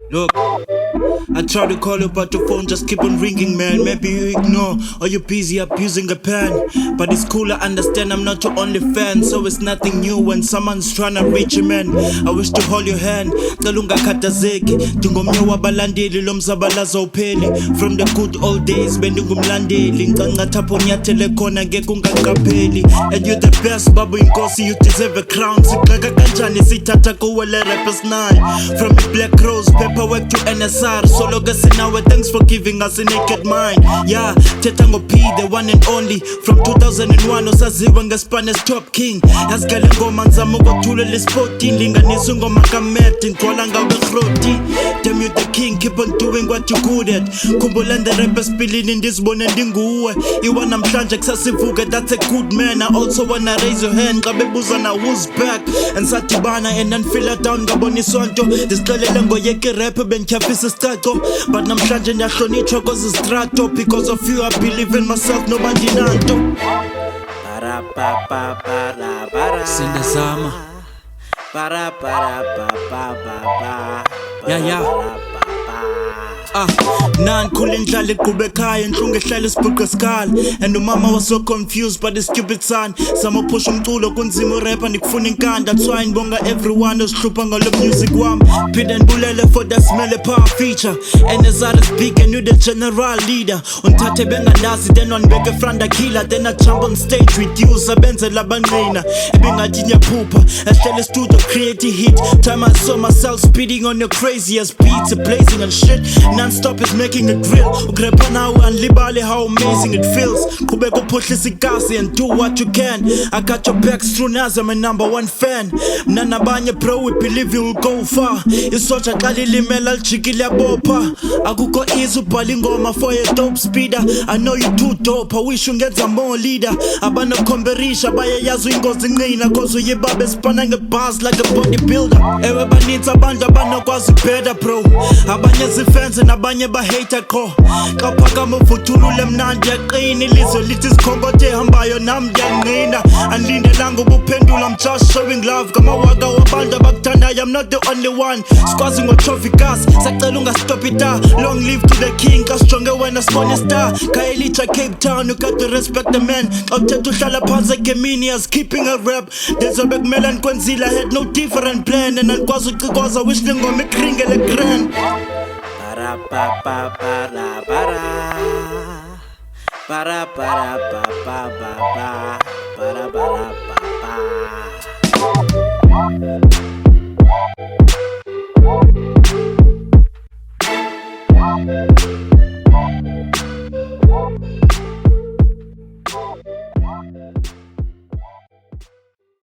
Look, I try to call you but your phone just keep on ringing, man. Maybe you ignore or you're busy abusing a pen. But it's cool, I understand I'm not your only fan. So it's nothing new when someone's trying to reach you, man. I wish to hold your hand, cela ungakhathazeki. Ndingomnye wabalandeli lo mzabalazo upheli. From the good old days bendingumlandeli. Ncancathi apho nyathele khona ngeke ungaqapheli. And you're the best, babu inkosi, you deserve a crown. Sigxeka kanjani sithatha kuwe le rappers night. From the Black Rose, paperwork to NSR. Solo Gasinawe, thanks for giving us a naked mind. Yeah, Tetango P, the one and only. From 2001, osaziwa ngeSpanish top king. Yasigale ngoma nzama ukuthulela isporting. Linganisa ngoma kamete, ngigcwala ngawe chroti. Damn, you the king, keep on doing what you good at. Khumbula the rappers spilling in this bone ndinguwe. Iwa namhlanje kusasivuke, that's a good man. I also wanna raise your hand, ngabebuza na who's back. And satibana and then fill it down, ngabona isonto. Disixelele ngoyeke rap bentyhafisa isicaco. But namhlanje ndiyahlonitshwa cause istrato. Because of you I believe in myself, nobody nanto. Para pa pa para para Sindazama. Para para pa pa pa pa. Yeah. Nan khule ndlala iqhube ekhaya inhlungu ehlala isibhuqe esikhala. And umama was so confused by the stupid son. Sama push umculo kunzima urapper ndikufuna inkanda. That's why ngibonga everyone osihlupha ngalo music wami. Phinde ndibulele for that smell power feature. And as I speak and you the general leader. Unthathe bengandazi then wanibeke front killer. Then I jump on stage with you sabenze labanqina. Ebingathi nyaphupha ehlele studio create a hit. Time I saw myself speeding on your craziest beats, blazing and shit. Non-stop is making a drill. Ukrepa now and libale how amazing it feels. Qhubeka uphuhlisa igasi and do what you can. I got your back soon as I'm a #1 fan. Mna nabanye bro, we believe you will go far. Isotsha xa lilimela lijikile yabopha. Akukho easy ubhala ingoma for a dope speeder. I know you too dope, I wish ungenza more leader. Abanokhomberisha bayayazi ingozi nqina. Cause uyibaba esipana ngebuzz like a bodybuilder. Ewe baninzi abantu abanokwazi better bro. Abanye zifense nabanye bahater qho. Xa phakama uvuthulule mnandi yaqina. Ilizwe lithi sikhonkote hambayo nam ndiyanqina. Andilindelanga ubuphendula, I'm just showing love. Ngamawaka wabantu abakuthandayo, I'm not the only one. Sikwazi ngotrophy gas, sacela ungastop ita. Long live to the king, kasijonge wena sibone star. Khaya elitsha Cape Town, you got to respect the man. Xa uthetha uhlala phansi egemini as keeping a rap. Ndenzobe kumele ndikwenzile, I had no different plan. And andikwazi ucikoza, wish le ngoma ikringele grand. Para pa pa para para para para pa pa pa para para pa pa.